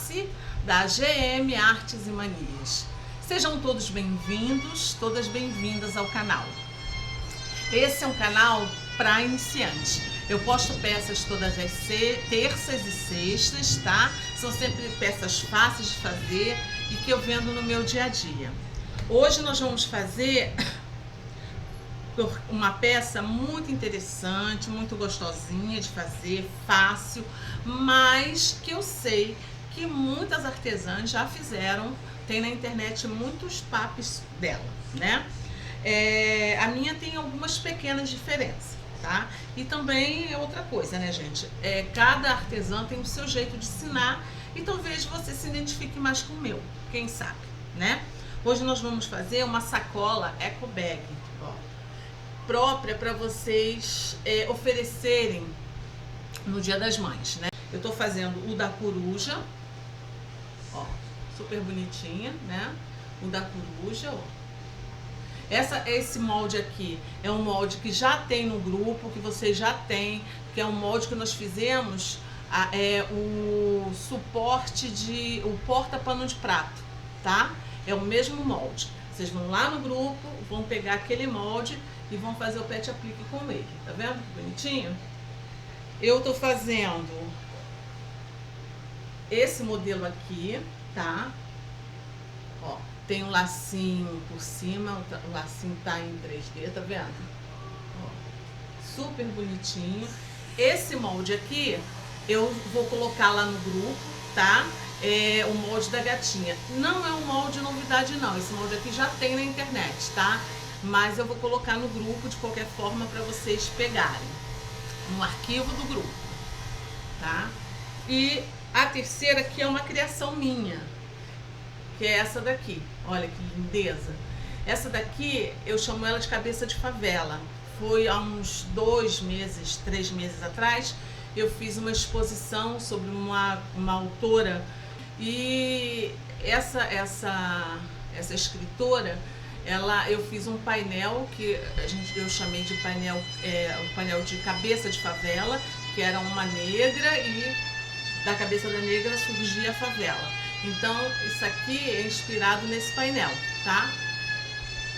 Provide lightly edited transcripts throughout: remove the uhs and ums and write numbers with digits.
Tassi, da GM Artes e Manias. Sejam todos bem-vindos, todas bem-vindas ao canal. Esse é um canal para iniciantes. Eu posto peças todas as terças e sextas, tá? São sempre peças fáceis de fazer e que eu vendo no meu dia a dia. Hoje nós vamos fazer uma peça muito interessante, muito gostosinha de fazer, fácil, mas que eu sei que muitas artesãs já fizeram, tem na internet muitos papos dela, né? A minha tem algumas pequenas diferenças, tá? E também é outra coisa, né, gente? Cada artesã tem o seu jeito de ensinar e talvez você se identifique mais com o meu, quem sabe, né? Hoje nós vamos fazer uma sacola eco bag, ó, própria para vocês oferecerem no Dia das Mães, né? Eu tô fazendo o da coruja, ó, super bonitinha, né? O da coruja, ó. Esse molde aqui é um molde que já tem no grupo, que vocês já têm, que é um molde que nós fizemos o suporte o porta-pano de prato, tá? É o mesmo molde. Vocês vão lá no grupo, vão pegar aquele molde e vão fazer o pet aplique com ele, tá vendo? Bonitinho? Eu tô fazendo esse modelo aqui, tá? Ó, tem um lacinho por cima, o lacinho tá em 3D, tá vendo? Ó, super bonitinho. Esse molde aqui, eu vou colocar lá no grupo, tá? O molde da gatinha. Não é um molde novidade não, esse molde aqui já tem na internet, tá? Mas eu vou colocar no grupo de qualquer forma para vocês pegarem, no arquivo do grupo, tá? E a terceira aqui é uma criação minha, que é essa daqui. Olha que lindeza. Essa daqui eu chamo ela de cabeça de favela. Foi há uns 2 meses, 3 meses atrás, eu fiz uma exposição sobre uma autora e essa escritora, eu fiz um painel que eu chamei de painel, um painel de cabeça de favela, que era uma negra e da cabeça da negra surgia a favela. Então isso aqui é inspirado nesse painel, tá?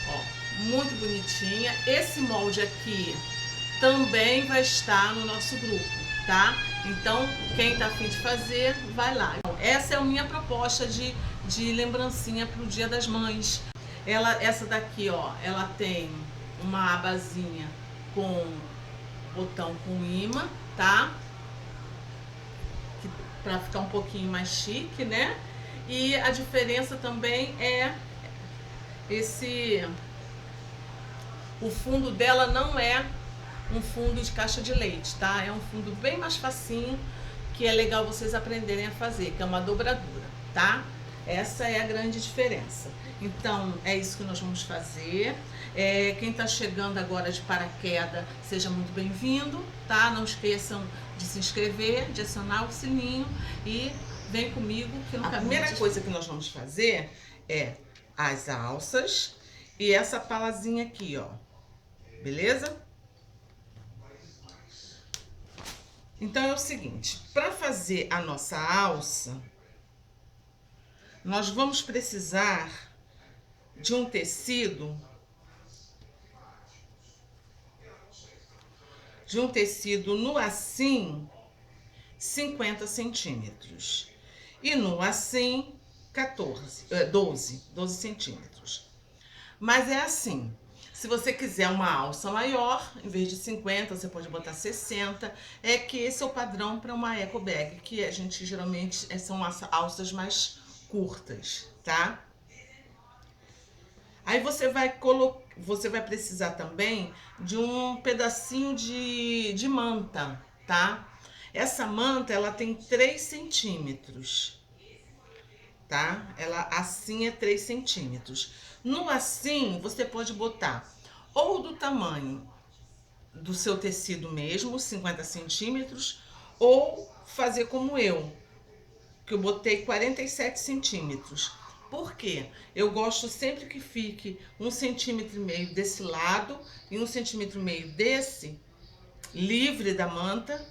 Ó, muito bonitinha. Esse molde aqui também vai estar no nosso grupo, tá? Então quem tá a fim de fazer, vai lá. Essa é a minha proposta de lembrancinha pro Dia das Mães. Essa daqui, ó, ela tem uma abazinha com botão com imã, tá? Para ficar um pouquinho mais chique, né? E a diferença também é o fundo dela não é um fundo de caixa de leite, tá? É um fundo bem mais facinho, que é legal vocês aprenderem a fazer, que é uma dobradura, tá? Essa é a grande diferença. Então, é isso que nós vamos fazer. Quem está chegando agora de paraquedas, seja muito bem-vindo, tá? Não esqueçam de se inscrever, de acionar o sininho e vem comigo. Que a primeira coisa que nós vamos fazer é as alças e essa palazinha aqui, ó. Beleza? Então é o seguinte, para fazer a nossa alça, nós vamos precisar de um tecido, no assim 50 centímetros e no assim 12 centímetros. Mas é assim, se você quiser uma alça maior, em vez de 50, você pode botar 60. Que esse é o padrão para uma eco bag, que a gente geralmente são alças mais curtas, tá? Aí você vai precisar também de um pedacinho de manta, tá? Essa manta, ela tem 3 centímetros, tá? Ela assim é 3 centímetros. No assim, você pode botar ou do tamanho do seu tecido mesmo, 50 centímetros, ou fazer como eu, que eu botei 47 centímetros. Por quê? Eu gosto sempre que fique 1,5 centímetro desse lado e 1,5 centímetro desse, livre da manta,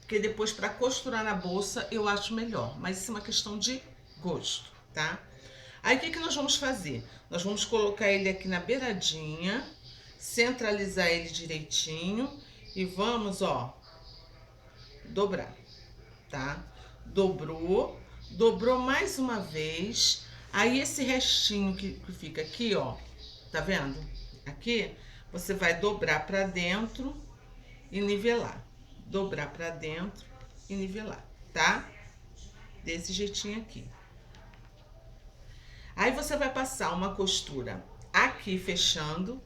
porque depois para costurar na bolsa eu acho melhor, mas isso é uma questão de gosto, tá? Aí o que nós vamos fazer? Nós vamos colocar ele aqui na beiradinha, centralizar ele direitinho e vamos, ó, dobrar, tá? Dobrou mais uma vez. Aí esse restinho que fica aqui, ó, tá vendo? Aqui, você vai dobrar pra dentro e nivelar. Dobrar pra dentro e nivelar, tá? Desse jeitinho aqui. Aí você vai passar uma costura aqui fechando,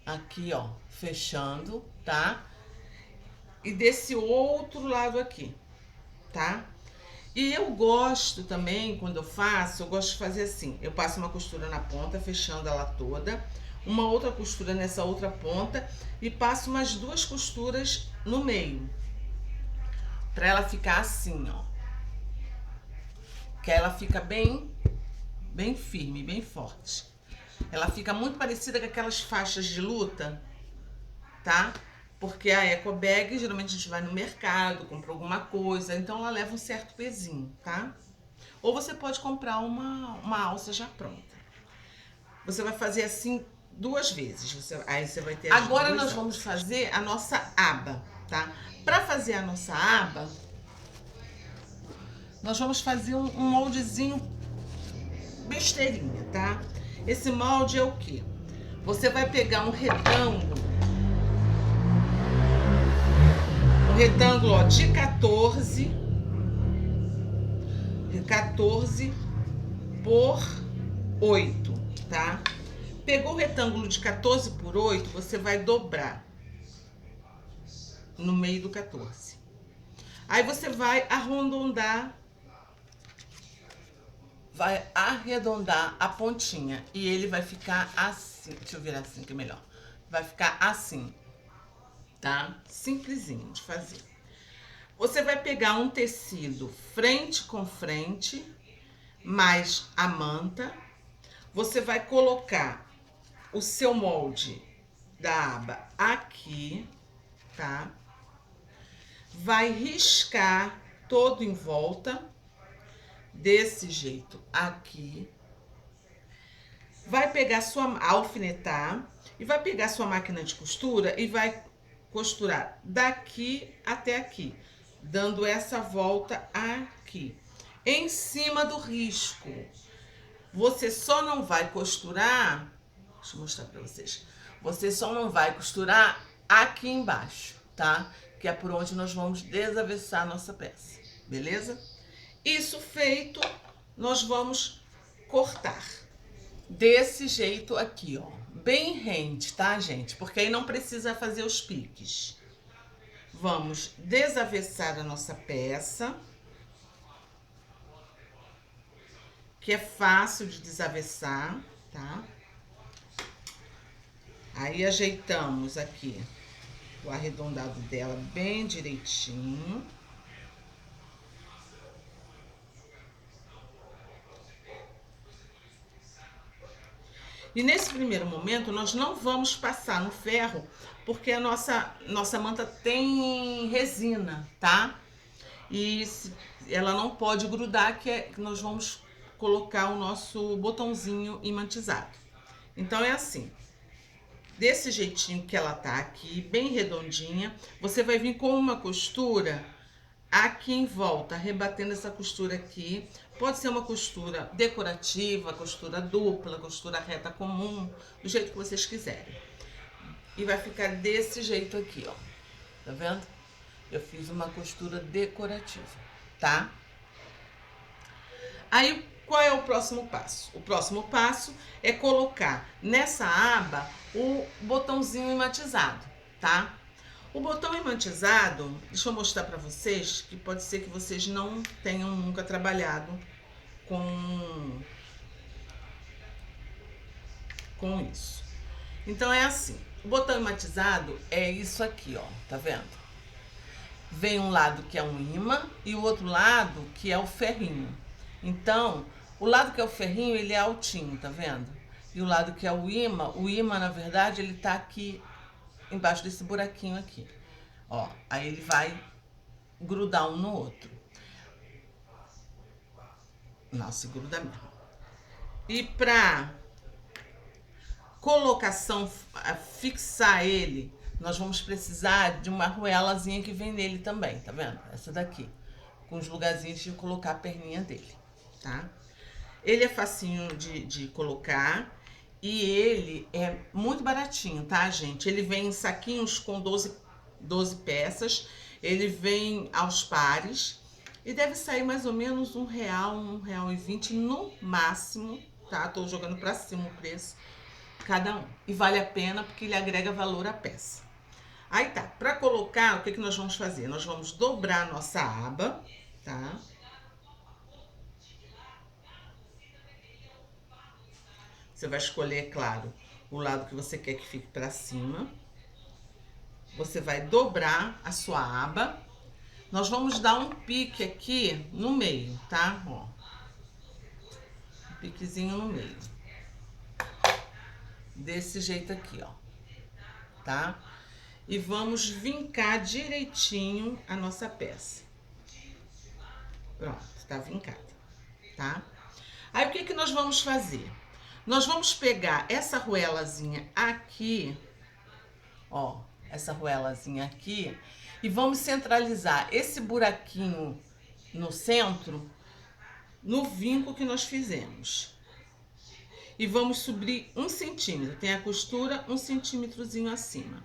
aqui ó, fechando, tá? E desse outro lado aqui, tá? E eu gosto também, quando eu faço, eu gosto de fazer assim, eu passo uma costura na ponta, fechando ela toda, uma outra costura nessa outra ponta e passo umas 2 costuras no meio, pra ela ficar assim, ó. Que ela fica bem firme, bem forte. Ela fica muito parecida com aquelas faixas de luta, tá? Porque a eco bag, geralmente a gente vai no mercado, compra alguma coisa, então ela leva um certo pezinho, tá? Ou você pode comprar uma alça já pronta. Você vai fazer assim 2 vezes, aí você vai ter as Agora nós vamos fazer a nossa aba, tá? Pra fazer a nossa aba, nós vamos fazer um moldezinho besteirinha, tá? Esse molde é o quê? Você vai pegar um retângulo, ó, de 14 por 8, tá? Pegou o retângulo de 14 por 8, você vai dobrar no meio do 14. Aí você vai arredondar a pontinha e ele vai ficar assim. Deixa eu virar assim que é melhor. Vai ficar assim, tá? Simplesinho de fazer. Você vai pegar um tecido frente com frente, mais a manta. Você vai colocar o seu molde da aba aqui, tá? Vai riscar todo em volta, desse jeito aqui. Vai pegar alfinetar e vai pegar sua máquina de costura e vai costurar daqui até aqui, dando essa volta aqui, em cima do risco. Você só não vai costurar, deixa eu mostrar pra vocês, você só não vai costurar aqui embaixo, tá? Que é por onde nós vamos desavessar a nossa peça, beleza? Isso feito, nós vamos cortar desse jeito aqui, ó, bem rente, tá, gente? Porque aí não precisa fazer os piques. Vamos desavessar a nossa peça, que é fácil de desavessar, tá? Aí ajeitamos aqui o arredondado dela bem direitinho. E nesse primeiro momento, nós não vamos passar no ferro, porque a nossa manta tem resina, tá? E ela não pode grudar, que nós vamos colocar o nosso botãozinho imantizado. Então é assim, desse jeitinho que ela tá aqui, bem redondinha, você vai vir com uma costura aqui em volta, rebatendo essa costura aqui. Pode ser uma costura decorativa, costura dupla, costura reta comum, do jeito que vocês quiserem. E vai ficar desse jeito aqui, ó. Tá vendo? Eu fiz uma costura decorativa, tá? Aí, qual é o próximo passo? O próximo passo é colocar nessa aba o botãozinho imantizado, tá? O botão imantizado, deixa eu mostrar pra vocês, que pode ser que vocês não tenham nunca trabalhado com isso. Então é assim, o botão imantizado é isso aqui, ó, tá vendo? Vem um lado que é um imã e o outro lado que é o ferrinho. Então, o lado que é o ferrinho, ele é altinho, tá vendo? E o lado que é o imã, na verdade, ele tá aqui embaixo desse buraquinho aqui. Ó, aí ele vai grudar um no outro. Não, se gruda mesmo. E pra colocação, fixar ele, nós vamos precisar de uma arruelazinha que vem nele também, tá vendo? Essa daqui, com os lugarzinhos de colocar a perninha dele, tá? Ele é facinho de colocar e ele é muito baratinho, tá, gente? Ele vem em saquinhos com 12 peças, ele vem aos pares e deve sair mais ou menos R$1, R$1,20 no máximo, tá? Tô jogando pra cima o preço, cada um. E vale a pena porque ele agrega valor à peça. Aí tá, pra colocar, o que nós vamos fazer? Nós vamos dobrar a nossa aba, tá? Você vai escolher, claro, o lado que você quer que fique pra cima. Você vai dobrar a sua aba. Nós vamos dar um pique aqui no meio, tá? Ó. Um piquezinho no meio. Desse jeito aqui, ó. Tá? E vamos vincar direitinho a nossa peça. Pronto, tá vincada, tá? Aí, o que nós vamos fazer? Nós vamos pegar essa arruelazinha aqui, ó, essa arruelazinha aqui, e vamos centralizar esse buraquinho no centro, no vinco que nós fizemos. E vamos subir 1 centímetro, tem a costura 1 centímetrozinho acima.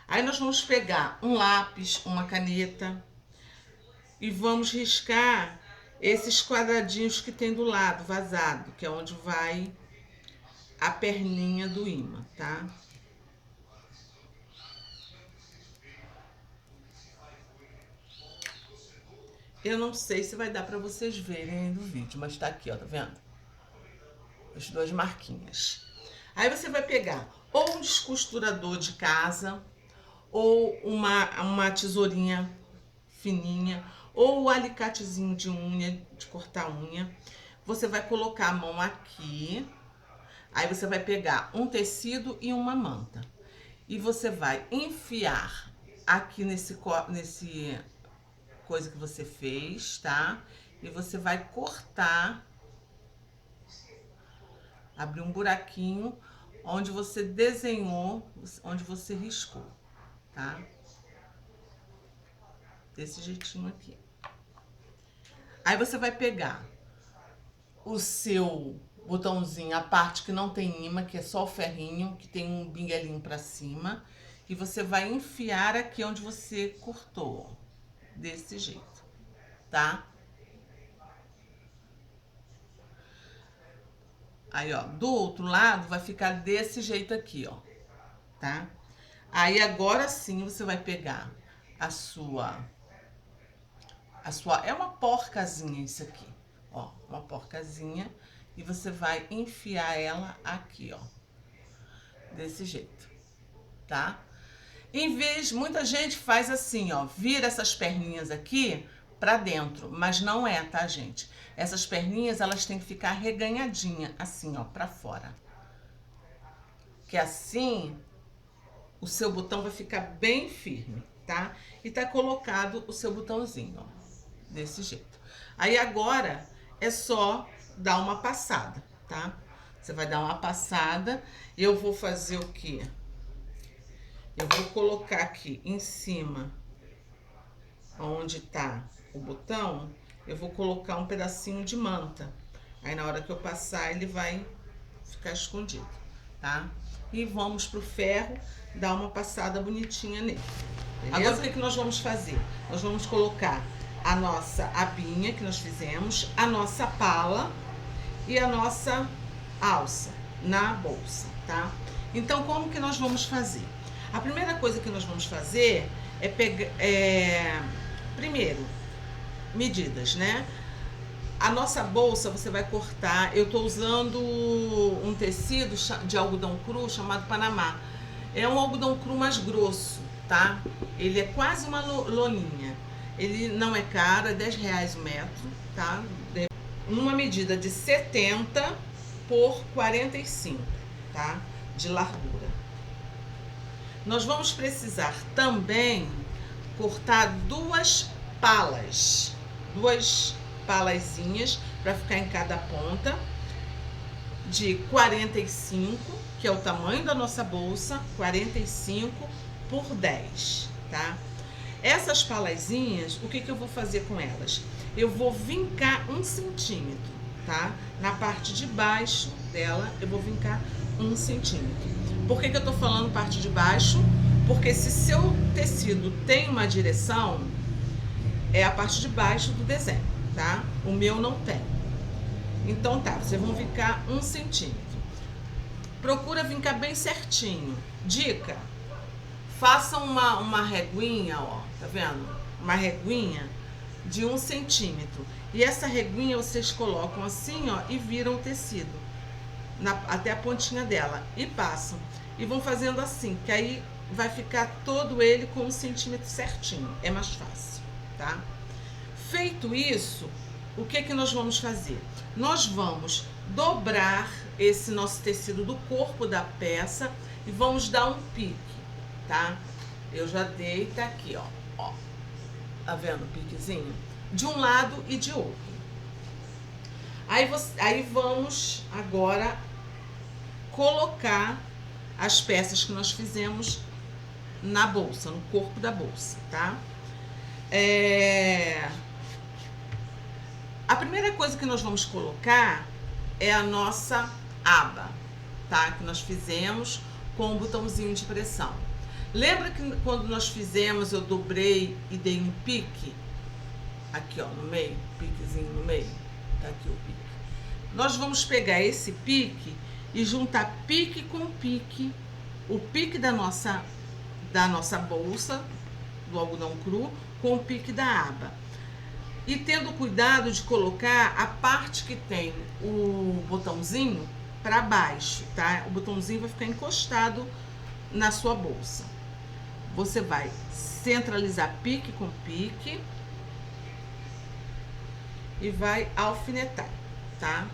Aí nós vamos pegar um lápis, uma caneta, e vamos riscar esses quadradinhos que tem do lado, vazado, que é onde vai a perninha do imã, tá? Eu não sei se vai dar pra vocês verem aí no vídeo, mas tá aqui, ó, tá vendo? As duas marquinhas. Aí você vai pegar ou um descosturador de casa, ou uma tesourinha fininha, ou o alicatezinho de unha, de cortar unha. Você vai colocar a mão aqui, aí você vai pegar um tecido e uma manta. E você vai enfiar aqui nesse coisa que você fez, tá? E você vai cortar, abrir um buraquinho onde você desenhou, onde você riscou, tá? Desse jeitinho aqui. Aí você vai pegar o seu botãozinho, a parte que não tem imã, que é só o ferrinho, que tem um binguelinho pra cima, e você vai enfiar aqui onde você cortou, desse jeito, tá? Aí, ó, do outro lado vai ficar desse jeito aqui, ó, tá? Aí agora sim você vai pegar a sua é uma porcazinha isso aqui, ó, uma porcazinha, e você vai enfiar ela aqui, ó, desse jeito, tá? Em vez, muita gente faz assim, ó, vira essas perninhas aqui pra dentro, mas não é, tá, gente? Essas perninhas, elas têm que ficar reganhadinha, assim, ó, pra fora. Que assim, o seu botão vai ficar bem firme, tá? E tá colocado o seu botãozinho, ó, desse jeito. Aí agora é só dar uma passada, tá? Você vai dar uma passada. Eu vou fazer o quê? Eu vou colocar aqui em cima, onde tá o botão, eu vou colocar um pedacinho de manta. Aí na hora que eu passar, ele vai ficar escondido, tá? E vamos pro ferro, dar uma passada bonitinha nele. Beleza? Agora o que nós vamos fazer? Nós vamos colocar a nossa abinha que nós fizemos, a nossa pala e a nossa alça na bolsa, tá? Então, como que nós vamos fazer? A primeira coisa que nós vamos fazer é pegar, primeiro, medidas, né? A nossa bolsa você vai cortar, eu tô usando um tecido de algodão cru chamado Panamá. É um algodão cru mais grosso, tá? Ele é quase uma loninha. Ele não é caro, é R$10 o metro, tá? Numa medida de 70 por 45, tá? De largura. Nós vamos precisar também cortar duas palazinhas para ficar em cada ponta, de 45, que é o tamanho da nossa bolsa, 45 por 10, tá? Essas palazinhas, o que eu vou fazer com elas? Eu vou vincar 1 centímetro, tá? Na parte de baixo dela, eu vou vincar 1 centímetro. Por que eu tô falando parte de baixo? Porque se seu tecido tem uma direção, é a parte de baixo do desenho, tá? O meu não tem. Então tá, vocês vão vincar 1 centímetro. Procura vincar bem certinho. Dica: façam uma reguinha, ó, tá vendo? Uma reguinha de 1 centímetro. E essa reguinha vocês colocam assim, ó, e viram o tecido até a pontinha dela e passam. E vão fazendo assim, que aí vai ficar todo ele com 1 centímetro certinho. É mais fácil, tá? Feito isso, o que nós vamos fazer? Nós vamos dobrar esse nosso tecido do corpo da peça e vamos dar um pique, tá? Eu já dei, tá aqui, ó. Tá vendo o piquezinho? De um lado e de outro. Aí vamos agora colocar as peças que nós fizemos na bolsa, no corpo da bolsa, tá? A primeira coisa que nós vamos colocar é a nossa aba, tá? Que nós fizemos com o botãozinho de pressão. Lembra que quando nós fizemos, eu dobrei e dei um pique? Aqui, ó, no meio, piquezinho no meio. Tá aqui o pique. Nós vamos pegar esse pique e juntar pique com pique, o pique da nossa bolsa, do algodão cru, com o pique da aba. E tendo cuidado de colocar a parte que tem o botãozinho para baixo, tá? O botãozinho vai ficar encostado na sua bolsa. Você vai centralizar pique com pique e vai alfinetar, tá?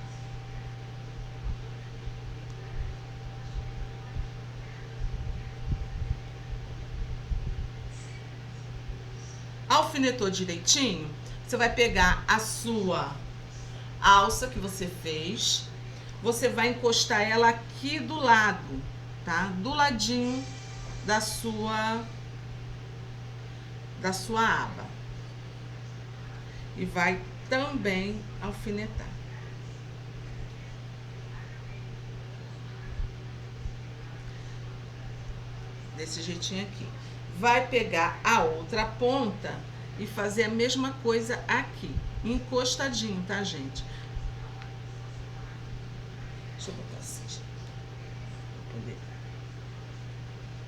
Alfinetou direitinho, você vai pegar a sua alça que você fez, você vai encostar ela aqui do lado, tá? Do ladinho da sua aba. E vai também alfinetar. Desse jeitinho aqui. Vai pegar a outra ponta e fazer a mesma coisa aqui, encostadinho, tá, gente? Deixa eu botar assim, pra poder.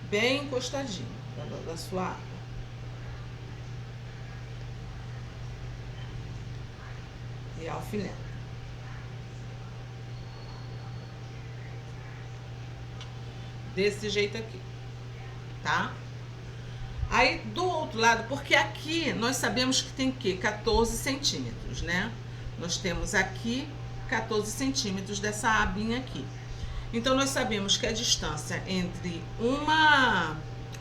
Bem encostadinho da sua aba. E alfineta. Desse jeito aqui, tá? Aí, do outro lado, porque aqui nós sabemos que tem que 14 centímetros, né? Nós temos aqui 14 centímetros dessa abinha aqui. Então, nós sabemos que a distância entre uma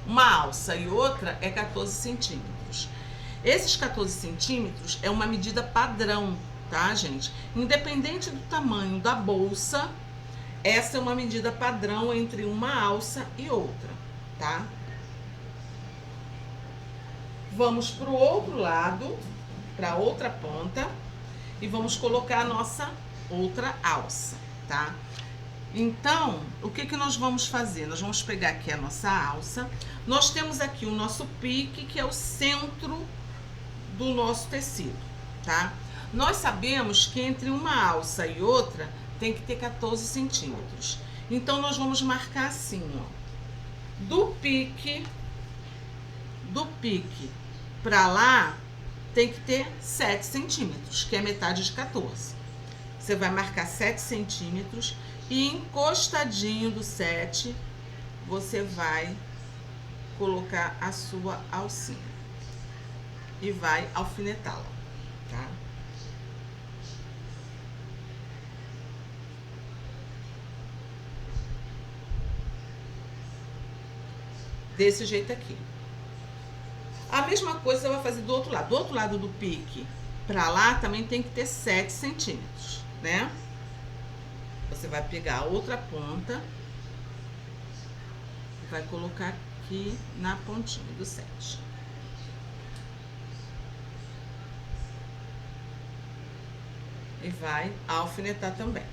alça e outra é 14 centímetros. Esses 14 centímetros é uma medida padrão, tá, gente? Independente do tamanho da bolsa, essa é uma medida padrão entre uma alça e outra, tá? Vamos para o outro lado, para outra ponta, e vamos colocar a nossa outra alça, tá? Então, o que nós vamos fazer? Nós vamos pegar aqui a nossa alça. Nós temos aqui o nosso pique, que é o centro do nosso tecido, tá? Nós sabemos que entre uma alça e outra tem que ter 14 centímetros. Então, nós vamos marcar assim, ó. Do pique pra lá, tem que ter 7 centímetros, que é metade de 14. Você vai marcar 7 centímetros e encostadinho do 7, você vai colocar a sua alcinha e vai alfinetá-la, tá? Desse jeito aqui. A mesma coisa você vai fazer do outro lado. Do outro lado do pique pra lá também tem que ter 7 centímetros, né? Você vai pegar a outra ponta e vai colocar aqui na pontinha do 7. E vai alfinetar também.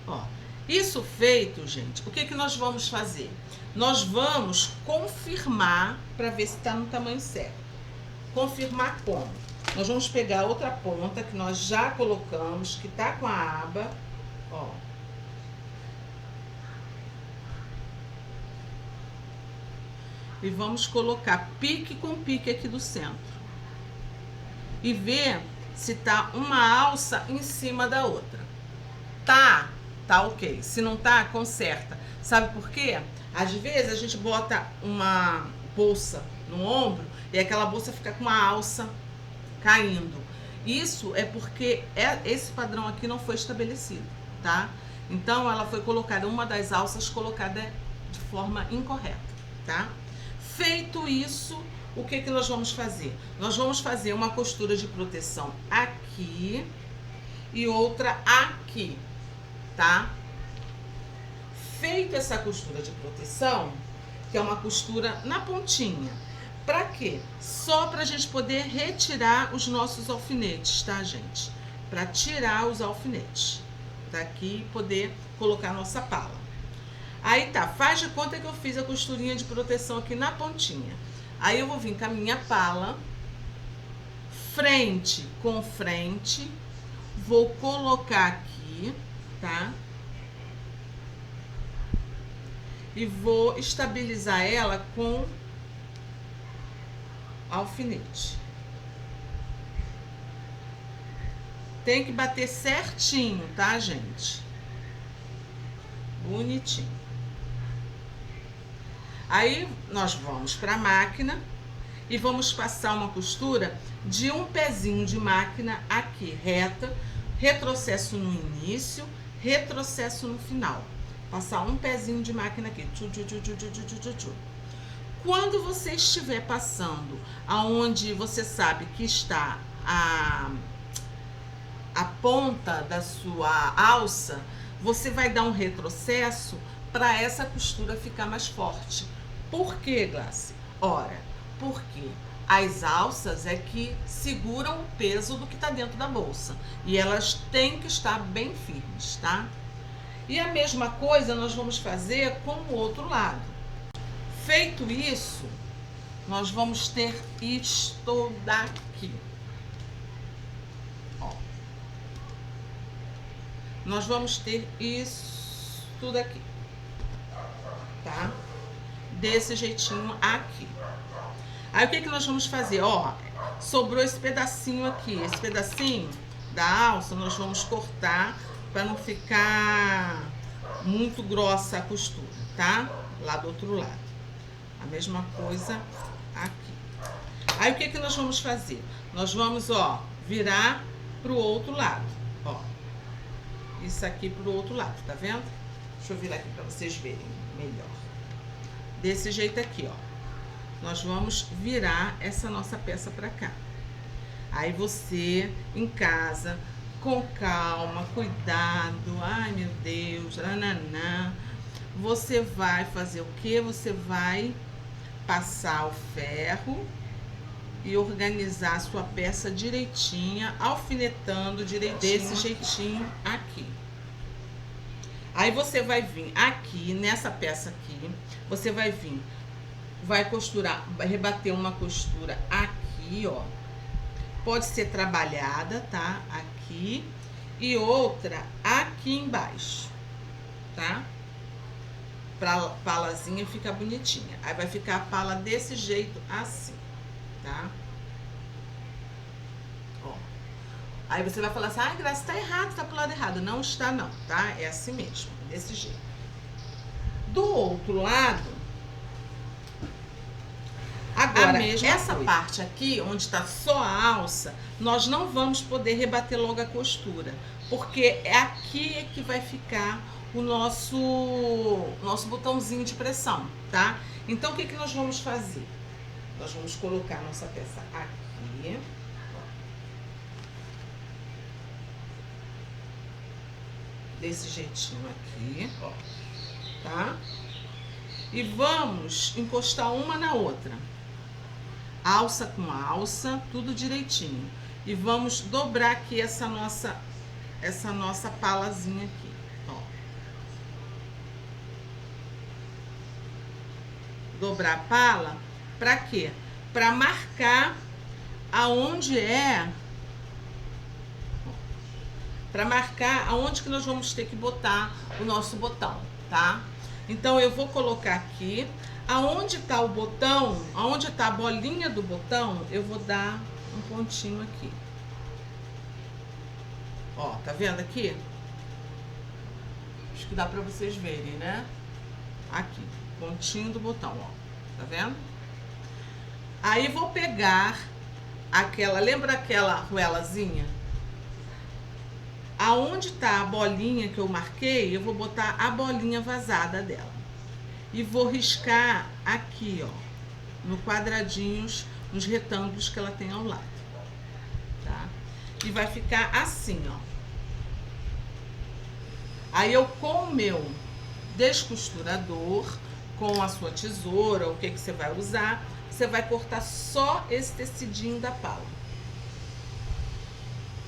Ó, isso feito, gente, o que que nós vamos fazer? Nós vamos confirmar para ver se tá no tamanho certo. Confirmar como? Nós vamos pegar outra ponta que nós já colocamos, que tá com a aba, ó. E vamos colocar pique com pique aqui do centro. E ver se tá uma alça em cima da outra. Tá ok. Se não tá, conserta. Sabe por quê? Às vezes a gente bota uma bolsa no ombro e aquela bolsa fica com uma alça caindo. Isso é porque esse padrão aqui não foi estabelecido, tá? Então ela foi colocada, uma das alças colocada de forma incorreta, tá? Feito isso, o que que nós vamos fazer? Nós vamos fazer uma costura de proteção aqui e outra aqui, tá? Feito essa costura de proteção, que é uma costura na pontinha. Pra quê? Só pra gente poder retirar os nossos alfinetes, tá, gente? Pra tirar os alfinetes daqui e poder colocar a nossa pala. Aí tá, faz de conta que eu fiz a costurinha de proteção aqui na pontinha. Aí eu vou vir com a minha pala, frente com frente, vou colocar aqui, tá? E vou estabilizar ela com alfinete. Tem que bater certinho, tá, gente? Bonitinho. Aí nós vamos para a máquina e vamos passar uma costura de um pezinho de máquina aqui, reta, retrocesso no início, retrocesso no final. Passar um pezinho de máquina aqui. Quando você estiver passando aonde você sabe que está a ponta da sua alça, você vai dar um retrocesso para essa costura ficar mais forte. Por quê, Glácia? Ora, porque as alças é que seguram o peso do que está dentro da bolsa. E elas têm que estar bem firmes, tá? E a mesma coisa nós vamos fazer com o outro lado. Feito isso, nós vamos ter isto daqui. Ó. Nós vamos ter isso daqui, tá? Desse jeitinho aqui. Aí o que que nós vamos fazer? Ó, sobrou esse pedacinho aqui. Esse pedacinho da alça nós vamos cortar para não ficar muito grossa a costura, tá? Lá do outro lado. A mesma coisa aqui. Aí o que que nós vamos fazer? Nós vamos, ó, virar pro outro lado, ó. Isso aqui pro outro lado, tá vendo? Deixa eu virar aqui para vocês verem melhor. Desse jeito aqui, ó. Nós vamos virar essa nossa peça pra cá. Aí você, em casa, com calma, cuidado, ai meu Deus, nananã, você vai fazer o quê? Você vai passar o ferro e organizar a sua peça direitinha, alfinetando direitinho, desse jeitinho aqui. Aí você vai vir aqui, nessa peça aqui, você vai vir, vai costurar, vai rebater uma costura aqui, ó. Pode ser trabalhada, tá? Aqui. E outra aqui embaixo, tá? Pra palazinha ficar bonitinha. Aí vai ficar a pala desse jeito, assim, tá? Ó. Aí você vai falar assim, ah, Graça, tá errado, tá pro lado errado. Não está não, tá? É assim mesmo, desse jeito. Do outro lado, agora, Agora, essa parte aqui, onde está só a alça, nós não vamos poder rebater logo a costura, porque é aqui que vai ficar o nosso botãozinho de pressão, tá? Então, o que nós vamos fazer? Nós vamos colocar nossa peça aqui. Desse jeitinho aqui, ó, tá? E vamos encostar uma na outra. Alça com alça, tudo direitinho. E vamos dobrar aqui essa nossa palazinha aqui, ó. Dobrar a pala, pra quê? Pra marcar aonde é... Pra marcar aonde que nós vamos ter que botar o nosso botão, tá? Então, eu vou colocar aqui. Aonde tá o botão, aonde tá a bolinha do botão, eu vou dar um pontinho aqui. Ó, tá vendo aqui? Acho que dá pra vocês verem, né? Aqui, pontinho do botão, ó. Tá vendo? Aí, vou pegar aquela, lembra aquela arruelazinha? Aonde tá a bolinha que eu marquei, eu vou botar a bolinha vazada dela. E vou riscar aqui, ó, no quadradinhos, nos retângulos que ela tem ao lado, tá? E vai ficar assim, ó. Aí eu, com o meu descosturador, com a sua tesoura, o que você vai usar, você vai cortar só esse tecidinho da pala,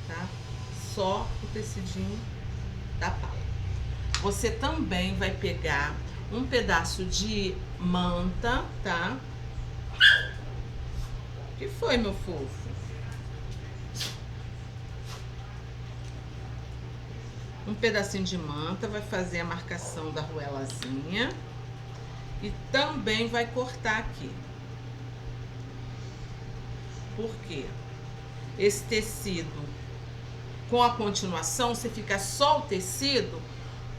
tá? Só o tecidinho da pala. Você também vai pegar um pedaço de manta, tá? O que foi, meu fofo? Um pedacinho de manta, vai fazer a marcação da arruelazinha. E também vai cortar aqui. Por quê? Esse tecido, com a continuação, se ficar só o tecido,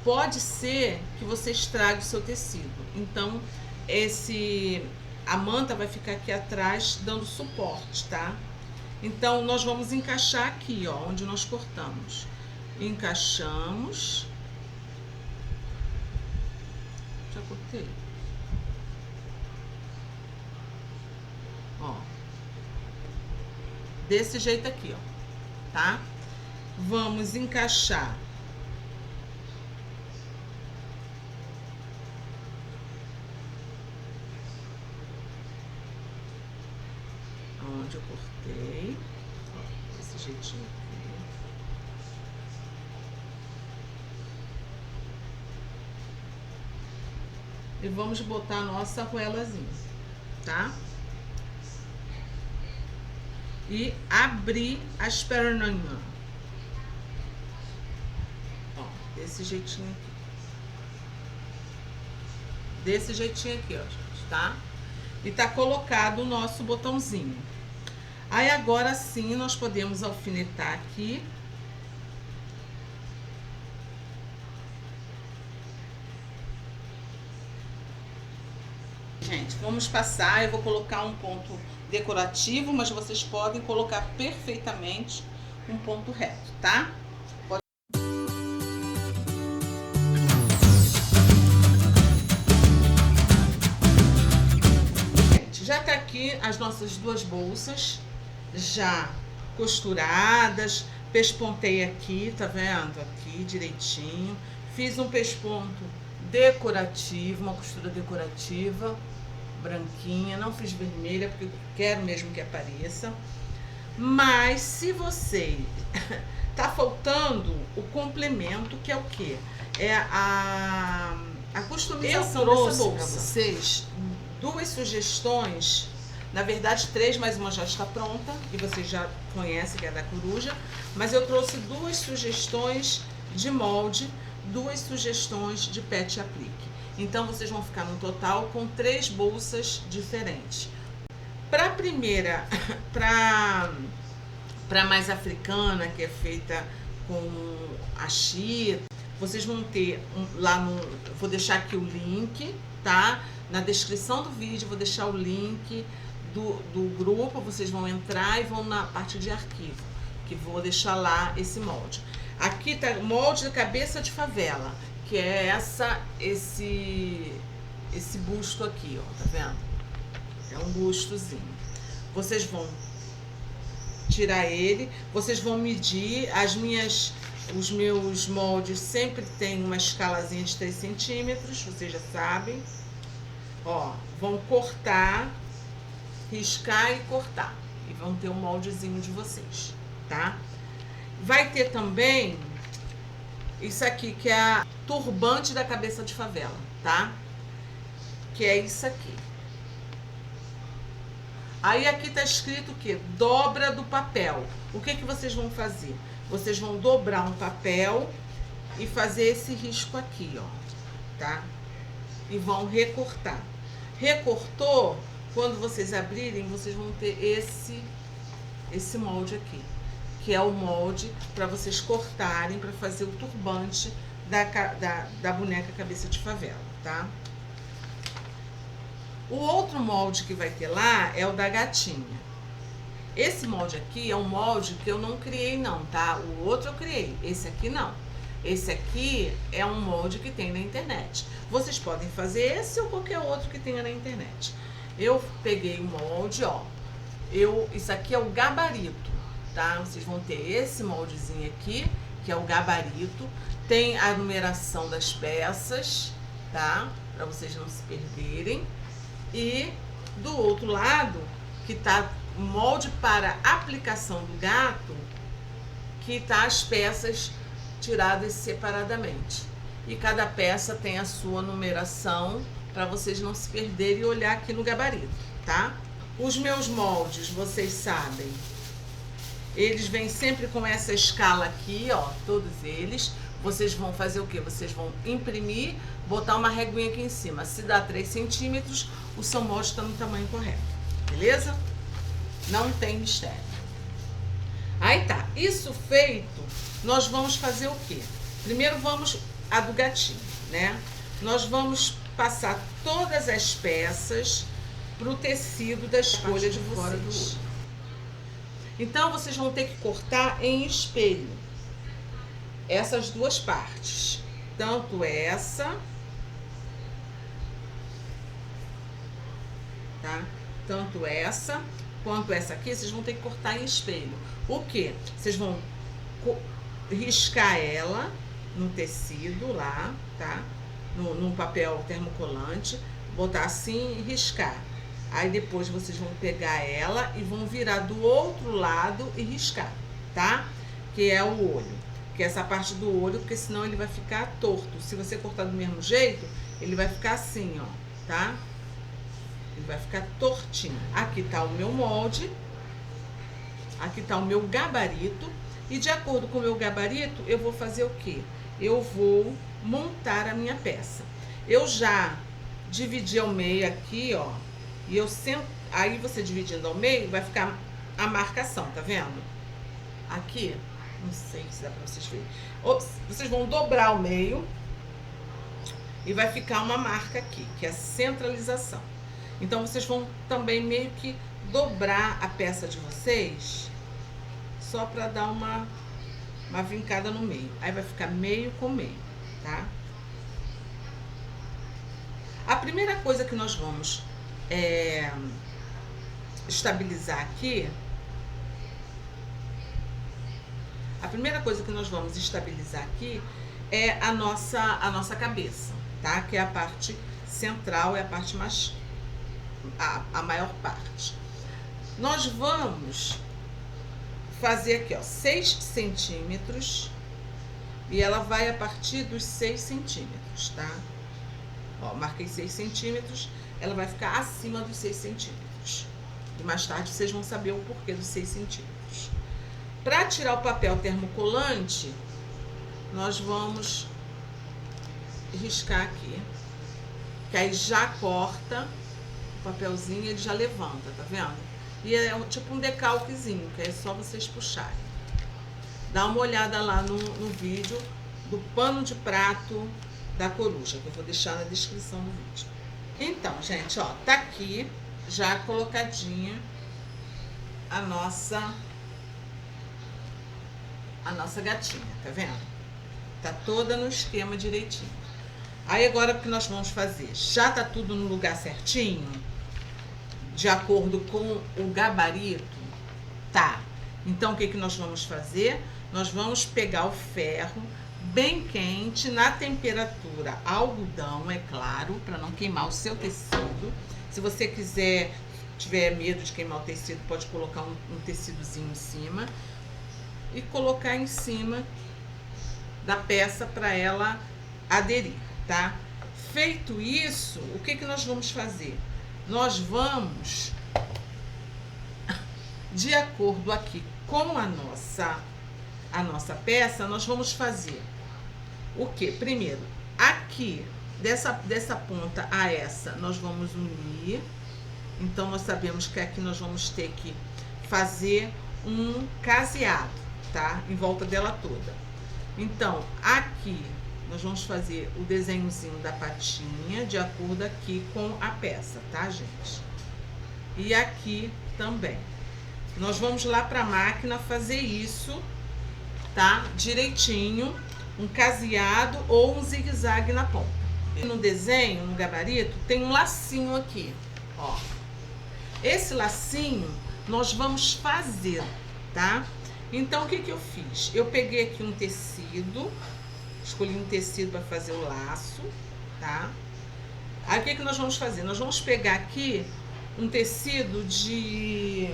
pode ser que você estrague o seu tecido. Então, a manta vai ficar aqui atrás, dando suporte, tá? Então, nós vamos encaixar aqui, ó, onde nós cortamos. Encaixamos. Já cortei. Ó. Desse jeito aqui, ó, tá? Vamos encaixar onde eu cortei, ó, desse jeitinho aqui. E vamos botar a nossa arruelazinha, tá? E abrir as perninhas. Ó, desse jeitinho aqui. Desse jeitinho aqui, ó, gente, tá? E tá colocado o nosso botãozinho. Aí, agora sim, nós podemos alfinetar aqui. Gente, vamos passar, eu vou colocar um ponto decorativo, mas vocês podem colocar perfeitamente um ponto reto, tá? Gente, já tá aqui as nossas duas bolsas, já costuradas, pespontei aqui, tá vendo? Aqui direitinho, fiz um pesponto decorativo, uma costura decorativa, branquinha, não fiz vermelha, porque eu quero mesmo que apareça. Mas se você tá faltando o complemento, que é o quê? É a customização dessa bolsa. Para vocês duas sugestões, na verdade 3, mas uma já está pronta e vocês já conhecem, que é da Coruja, mas eu trouxe duas sugestões de molde, duas sugestões de pet aplique. Então, vocês vão ficar no total com 3 bolsas diferentes. Para a primeira, para mais africana, que é feita com a chita, vocês vão ter vou deixar aqui o link, tá? Na descrição do vídeo, vou deixar o link do grupo, vocês vão entrar e vão na parte de arquivo, que vou deixar lá esse molde. Aqui tá o molde da cabeça de favela, que é esse busto aqui, ó, tá vendo? É um bustozinho. Vocês vão tirar ele, vocês vão medir. Os meus moldes sempre tem uma escalazinha de 3 centímetros, vocês já sabem. Ó, vão cortar, riscar e cortar. E vão ter um moldezinho de vocês, tá? Vai ter também isso aqui, que é a turbante da cabeça de favela, tá? Que é isso aqui. Aí aqui tá escrito o quê? Dobra do papel. O que vocês vão fazer? Vocês vão dobrar um papel e fazer esse risco aqui, ó, tá? E vão recortar. Recortou, quando vocês abrirem, vocês vão ter esse molde aqui, que é o molde para vocês cortarem para fazer o turbante da boneca cabeça de favela, tá? O outro molde que vai ter lá é o da gatinha. Esse molde aqui é um molde que eu não criei não, tá? O outro eu criei, esse aqui não. Esse aqui é um molde que tem na internet. Vocês podem fazer esse ou qualquer outro que tenha na internet. Eu peguei o molde, ó. Isso aqui é o gabarito, tá? Vocês vão ter esse moldezinho aqui, que é o gabarito. Tem a numeração das peças, tá? Para vocês não se perderem. E do outro lado, que tá o molde para aplicação do gato, que tá as peças tiradas separadamente. E cada peça tem a sua numeração para vocês não se perderem e olhar aqui no gabarito, tá? Os meus moldes, vocês sabem, eles vêm sempre com essa escala aqui, ó, todos eles. Vocês vão fazer o quê? Vocês vão imprimir, botar uma reguinha aqui em cima. Se dá 3 centímetros, o seu molde está no tamanho correto, beleza? Não tem mistério. Aí tá, isso feito, nós vamos fazer o quê? Primeiro vamos a do gatinho, né? Nós vamos passar todas as peças pro tecido da escolha de vocês. Então vocês vão ter que cortar em espelho essas duas partes, tanto essa, tá? Tanto essa quanto essa aqui, vocês vão ter que cortar em espelho. O que? Vocês vão riscar ela no tecido lá, tá? No papel termocolante, botar assim e riscar. Aí depois vocês vão pegar ela e vão virar do outro lado e riscar, tá? Que é o olho, que é essa parte do olho, porque senão ele vai ficar torto. Se você cortar do mesmo jeito, ele vai ficar assim, ó, tá? Ele vai ficar tortinho. Aqui tá o meu molde, aqui tá o meu gabarito, e de acordo com o meu gabarito, eu vou fazer o quê? Eu vou montar a minha peça. Eu já dividi ao meio aqui, ó, e aí você dividindo ao meio, vai ficar a marcação, tá vendo? Aqui, não sei se dá pra vocês verem. Vocês vão dobrar ao meio e vai ficar uma marca aqui, que é a centralização. Então, vocês vão também meio que dobrar a peça de vocês, só pra dar uma vincada no meio. Aí vai ficar meio com meio, tá? A primeira coisa que nós vamos estabilizar aqui, é a nossa cabeça, tá? Que é a parte central, é a parte mais, a maior parte. Nós vamos fazer aqui, ó, 6 centímetros, e ela vai a partir dos 6 centímetros, tá? Ó, marquei 6 centímetros, ela vai ficar acima dos 6 centímetros. E mais tarde vocês vão saber o porquê dos 6 centímetros. Para tirar o papel termocolante, nós vamos riscar aqui, que aí já corta o papelzinho, ele já levanta, tá vendo? E é tipo um decalquezinho, que é só vocês puxarem. Dá uma olhada lá no vídeo do pano de prato da coruja, que eu vou deixar na descrição do vídeo. Então, gente, ó, tá aqui já colocadinha a nossa gatinha, tá vendo? Tá toda no esquema direitinho. Aí agora o que nós vamos fazer? Já tá tudo no lugar certinho? De acordo com o gabarito? Tá. Então o que nós vamos fazer? Nós vamos pegar o ferro bem quente, na temperatura algodão, é claro, para não queimar o seu tecido. Se você tiver medo de queimar o tecido, pode colocar um tecidozinho em cima e colocar em cima da peça para ela aderir, tá? Feito isso, o que nós vamos fazer? Nós vamos, de acordo aqui com a nossa peça, nós vamos fazer o que? Primeiro, aqui, dessa ponta a essa, nós vamos unir. Então, nós sabemos que aqui nós vamos ter que fazer um caseado, tá? Em volta dela toda. Então, aqui, nós vamos fazer o desenhozinho da patinha, de acordo aqui com a peça, tá, gente? E aqui também. Nós vamos lá para a máquina fazer isso, tá? Direitinho, um caseado ou um zigue-zague na ponta. No desenho, no gabarito, tem um lacinho aqui, ó. Esse lacinho nós vamos fazer, tá? Então, o que eu fiz? Eu peguei aqui um tecido, escolhi um tecido para fazer o laço, tá? Aí, o que nós vamos fazer? Nós vamos pegar aqui um tecido de...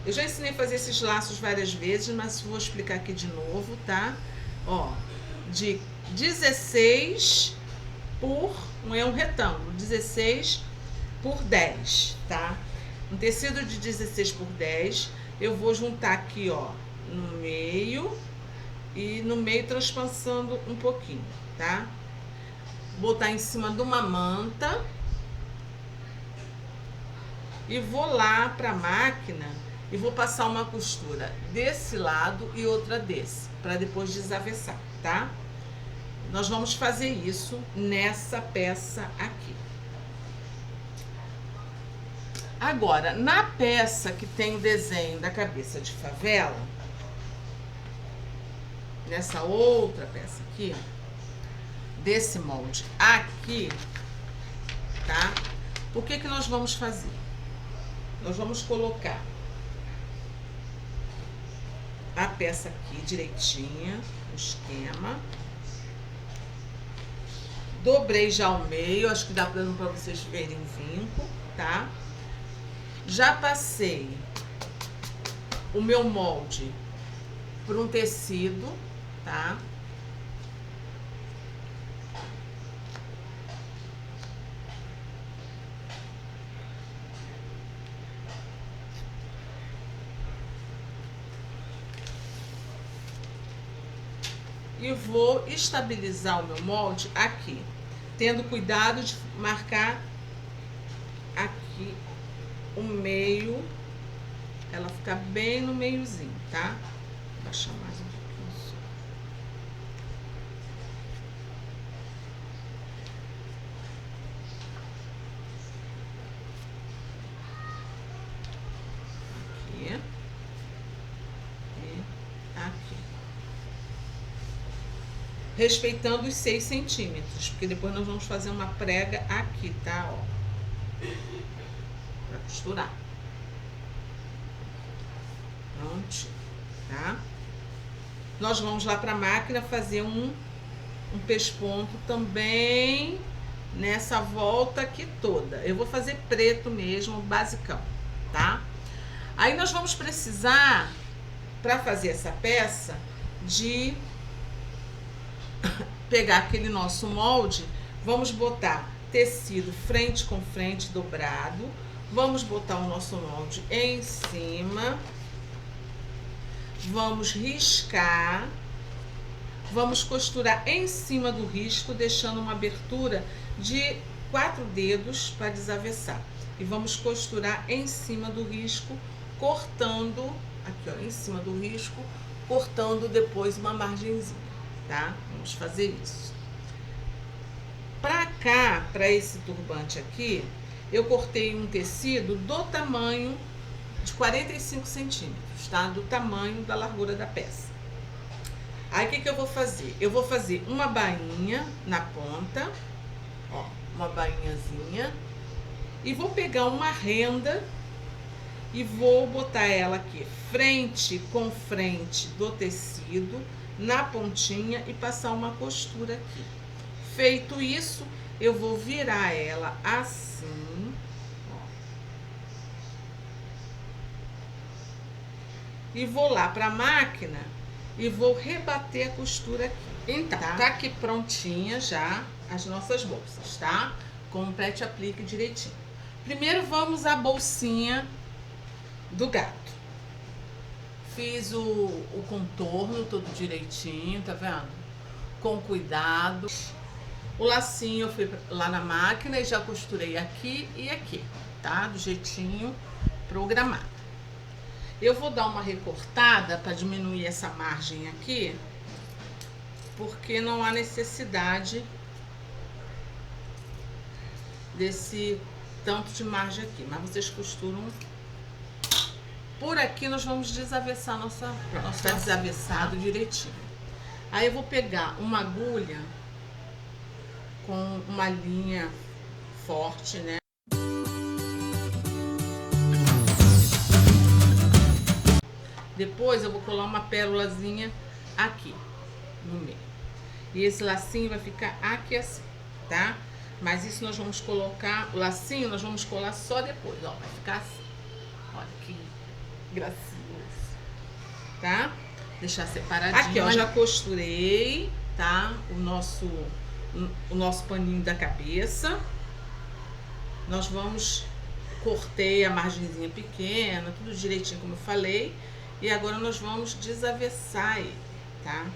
Eu já ensinei a fazer esses laços várias vezes, mas vou explicar aqui de novo, tá? Ó, de 16 por... é um retângulo, 16 por 10, tá? Um tecido de 16 por 10, eu vou juntar aqui, ó, no meio e no meio transpassando um pouquinho, tá? Botar em cima de uma manta e vou lá pra máquina e vou passar uma costura desse lado e outra desse, para depois desavessar, tá? Nós vamos fazer isso nessa peça aqui. Agora, na peça que tem o desenho da cabeça de favela, nessa outra peça aqui, desse molde aqui, tá? O que nós vamos fazer? Nós vamos colocar a peça aqui direitinha, o esquema. Dobrei já ao meio, acho que dá para vocês verem o vinco, tá? Já passei o meu molde por um tecido, tá? E vou estabilizar o meu molde aqui, tendo cuidado de marcar aqui o meio, ela ficar bem no meiozinho, tá? Vou baixar mais um pouquinho só. Aqui. E aqui. Respeitando os 6 centímetros, porque depois nós vamos fazer uma prega aqui, tá? Ó, pra costurar. Pronto, tá? Nós vamos lá pra máquina fazer um pesponto também nessa volta aqui toda. Eu vou fazer preto mesmo, basicão, tá? Aí nós vamos precisar, pra fazer essa peça, de pegar aquele nosso molde, vamos botar tecido frente com frente dobrado, vamos botar o nosso molde em cima, vamos riscar, vamos costurar em cima do risco, deixando uma abertura de 4 dedos para desavessar, e vamos costurar em cima do risco, cortando aqui, ó, em cima do risco, cortando depois uma margenzinha. Tá? Vamos fazer isso. Para cá, para esse turbante aqui, eu cortei um tecido do tamanho de 45 centímetros, tá? Do tamanho da largura da peça. Aí, o que eu vou fazer? Eu vou fazer uma bainha na ponta, ó, uma bainhazinha, e vou pegar uma renda e vou botar ela aqui, frente com frente do tecido, na pontinha e passar uma costura aqui. Feito isso, eu vou virar ela assim, ó, e vou lá para a máquina e vou rebater a costura aqui. Então, tá aqui prontinha já as nossas bolsas, tá? Com o prete aplique direitinho. Primeiro vamos à bolsinha do gato. Fiz o contorno todo direitinho, tá vendo? Com cuidado. O lacinho eu fui lá na máquina e já costurei aqui e aqui, tá? Do jeitinho programado. Eu vou dar uma recortada para diminuir essa margem aqui, porque não há necessidade desse tanto de margem aqui, mas vocês costuram. Por aqui nós vamos desavessar nossa tá desavessado direitinho. Aí eu vou pegar uma agulha com uma linha forte, né? Depois eu vou colar uma pérolazinha aqui no meio. E esse lacinho vai ficar aqui assim, tá? Mas isso nós vamos colocar, o lacinho nós vamos colar só depois, ó, vai ficar assim. Olha que gracioso, tá? Deixar separadinho. Aqui, ó, já costurei, tá? O nosso paninho da cabeça. Nós vamos, cortei a margenzinha pequena, tudo direitinho como eu falei. E agora nós vamos desavessar ele, tá?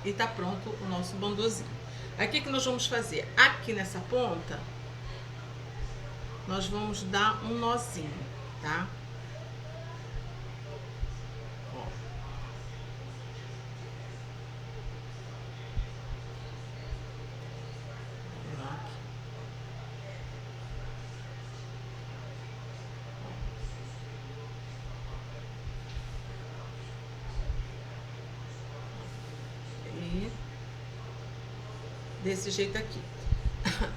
E tá pronto o nosso bandozinho. Aqui que nós vamos fazer? Aqui nessa ponta, nós vamos dar um nozinho, tá? Ó. E desse jeito aqui.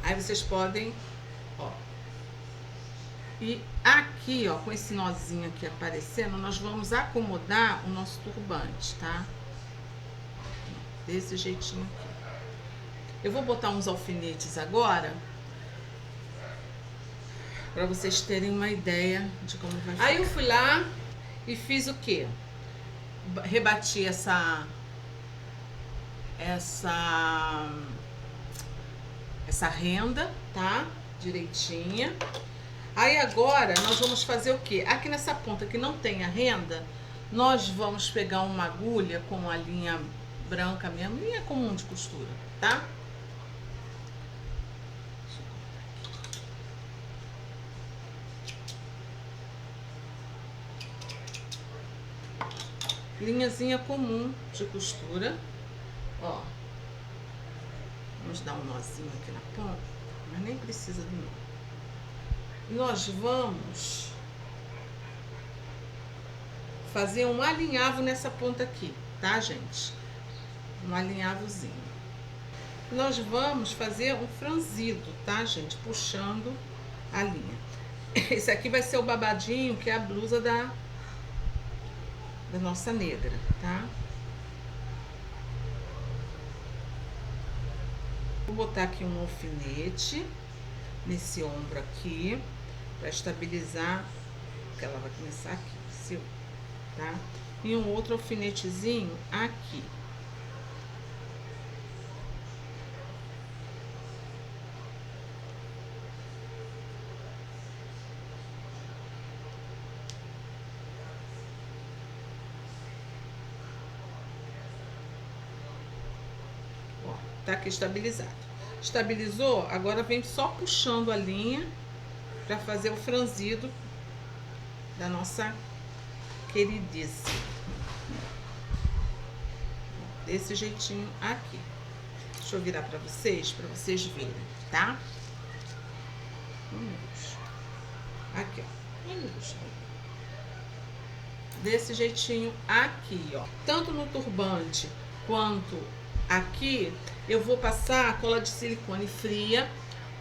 Aí vocês podem, ó. E aqui, ó, com esse nozinho aqui aparecendo, nós vamos acomodar o nosso turbante, tá? Desse jeitinho aqui. Eu vou botar uns alfinetes agora, pra vocês terem uma ideia de como vai ficar. Aí eu fui lá e fiz o quê? Rebati essa renda, tá? Direitinha. Aí agora nós vamos fazer o quê? Aqui nessa ponta que não tem a renda, nós vamos pegar uma agulha com a linha branca mesmo, linha comum de costura, tá? Linhazinha comum de costura, ó. Vamos dar um nozinho aqui na ponta, mas nem precisa do nó. Nós vamos fazer um alinhavo nessa ponta aqui, tá, gente? Um alinhavozinho. Nós vamos fazer um franzido, tá, gente? Puxando a linha. Esse aqui vai ser o babadinho, que é a blusa da nossa negra, tá? Vou botar aqui um alfinete nesse ombro aqui, para estabilizar, que ela vai começar aqui, tá? E um outro alfinetezinho aqui. Ó, tá aqui estabilizado. Estabilizou, agora vem só puxando a linha para fazer o franzido da nossa queridíssima. desse jeitinho aqui. Deixa eu virar pra vocês verem, tá? Aqui, ó. Desse jeitinho aqui, ó. Tanto no turbante quanto aqui, eu vou passar a cola de silicone fria,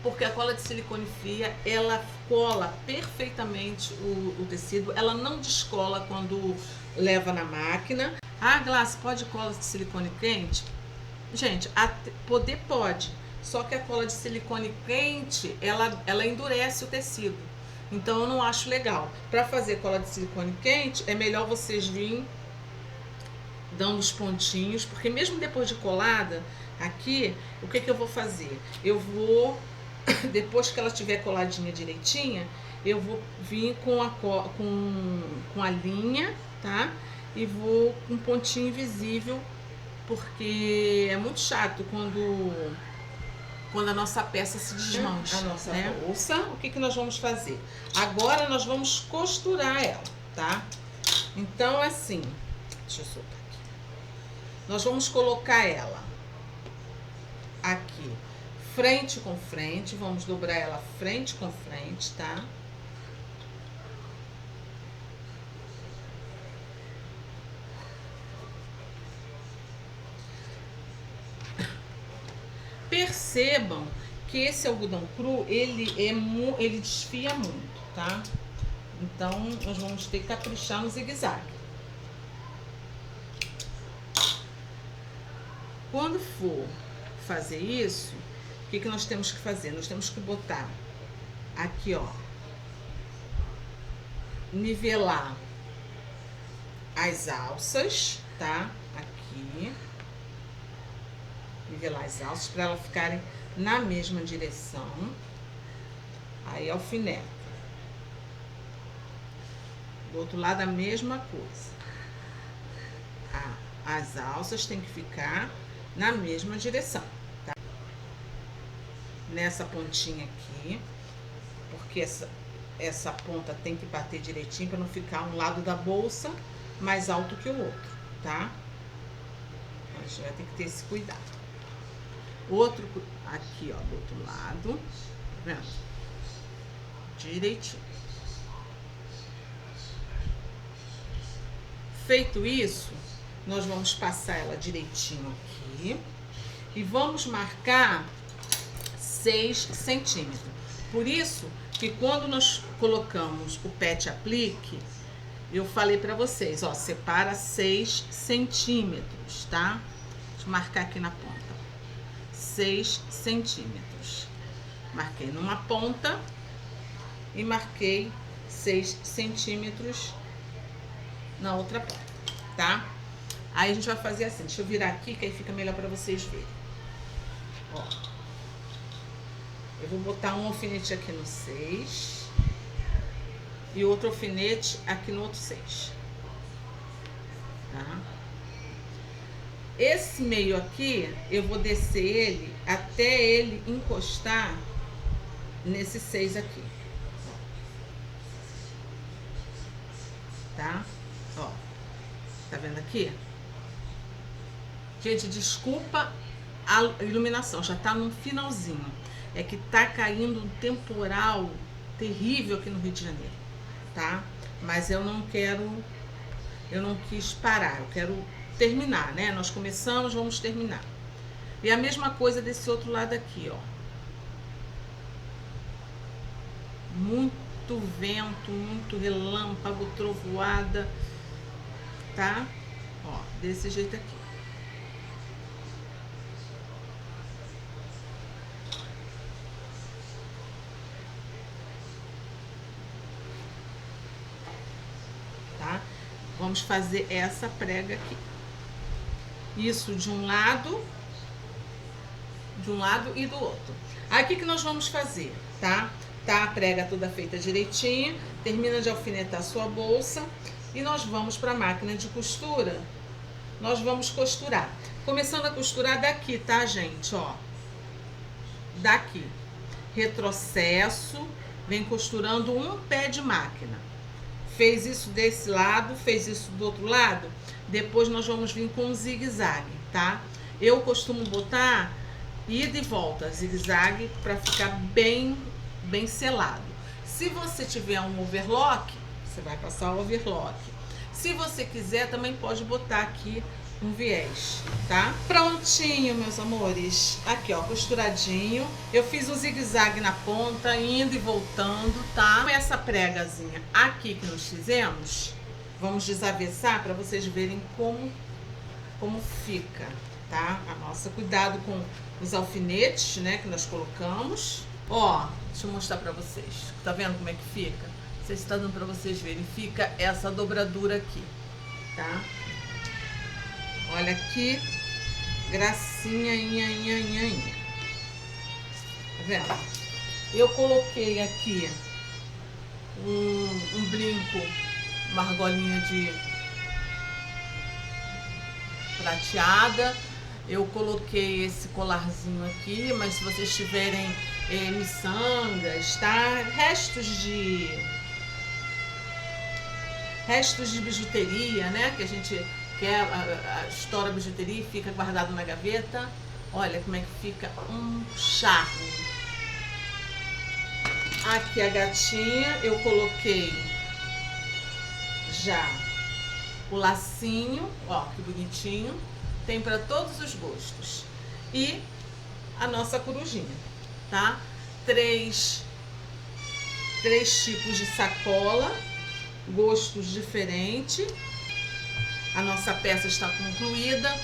porque a cola de silicone fria, ela cola perfeitamente o tecido, ela não descola quando leva na máquina. Ah, Glácia, pode cola de silicone quente? Gente, poder pode, só que a cola de silicone quente, ela endurece o tecido. Então eu não acho legal. Para fazer cola de silicone quente, é melhor vocês virem dando os pontinhos, porque mesmo depois de colada, aqui, o que eu vou fazer? Eu vou, depois que ela estiver coladinha direitinha, eu vou vir com a linha, tá? E vou com um pontinho invisível, porque é muito chato quando a nossa peça se desmancha. A nossa bolsa, o que nós vamos fazer? Agora nós vamos costurar ela, tá? Então, assim, deixa eu soltar aqui. Nós vamos colocar ela aqui, frente com frente, vamos dobrar ela frente com frente, tá? Percebam que esse algodão cru, ele desfia muito, tá? Então, nós vamos ter que caprichar no zigue-zague. Quando for fazer isso, o que nós temos que fazer? Nós temos que botar aqui, ó, nivelar as alças, tá? Aqui. Nivelar as alças para elas ficarem na mesma direção. Aí alfineta. Do outro lado a mesma coisa. As alças tem que ficar na mesma direção, tá? Nessa pontinha aqui, porque essa ponta tem que bater direitinho para não ficar um lado da bolsa mais alto que o outro, tá? A gente vai ter que ter esse cuidado. Outro aqui, ó, do outro lado, tá vendo? Direitinho. Feito isso, nós vamos passar ela direitinho aqui e vamos marcar 6 centímetros. Por isso que quando nós colocamos o pet aplique, eu falei pra vocês, ó, separa 6 centímetros, tá? Deixa eu marcar aqui na ponta. 6 centímetros. Marquei numa ponta e marquei 6 centímetros na outra ponta, tá? Aí a gente vai fazer assim, deixa eu virar aqui que aí fica melhor para vocês verem. Ó, eu vou botar um alfinete aqui no 6 e outro alfinete aqui no outro 6, tá? Esse meio aqui, eu vou descer ele até ele encostar nesse 6 aqui. Tá? Ó. Tá vendo aqui? Gente, desculpa a iluminação, já tá no finalzinho. É que tá caindo um temporal terrível aqui no Rio de Janeiro, tá? Mas eu não quis parar, eu quero terminar, né? Nós começamos, vamos terminar. E a mesma coisa desse outro lado aqui, ó. Muito vento, muito relâmpago, trovoada, tá? Ó, desse jeito aqui. Tá? Vamos fazer essa prega aqui. Isso de um lado e do outro. Aqui que nós vamos fazer, tá? Tá a prega toda feita direitinho, termina de alfinetar sua bolsa e nós vamos para a máquina de costura. Nós vamos costurar. Começando a costurar daqui, tá, gente? Ó. Daqui. Retrocesso, vem costurando um pé de máquina. Fez isso desse lado, fez isso do outro lado, depois nós vamos vir com um zigue-zague, tá? Eu costumo botar ida e volta, zigue-zague, para ficar bem selado. Se você tiver um overlock, você vai passar o overlock. Se você quiser, também pode botar aqui um viés, tá? Prontinho, meus amores. Aqui, ó, costuradinho. Eu fiz um zigue-zague na ponta, indo e voltando, tá? Com essa pregazinha aqui que nós fizemos, vamos desavessar para vocês verem como fica, tá? Cuidado com os alfinetes, né, que nós colocamos. Ó, deixa eu mostrar pra vocês. Tá vendo como é que fica? Não sei se tá dando pra vocês verem. Fica essa dobradura aqui, tá? Olha que gracinha, Tá vendo? Eu coloquei aqui um brinco, uma argolinha de prateada. Eu coloquei esse colarzinho aqui, mas se vocês tiverem miçangas, tá? Restos de bijuteria, né? Que a gente quer, estoura a bijuteria e fica guardado na gaveta. Olha como é que fica um charme. Aqui a gatinha, eu coloquei já o lacinho, ó, que bonitinho. Tem para todos os gostos. E a nossa corujinha, tá? Três tipos de sacola, gostos diferentes. A nossa peça está concluída.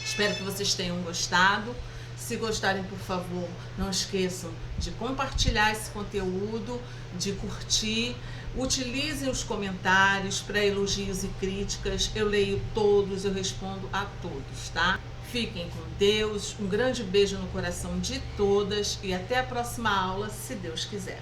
Espero que vocês tenham gostado. Se gostarem, por favor, não esqueçam de compartilhar esse conteúdo, de curtir. Utilizem os comentários para elogios e críticas. Eu leio todos, eu respondo a todos, tá? Fiquem com Deus. Um grande beijo no coração de todas e até a próxima aula, se Deus quiser.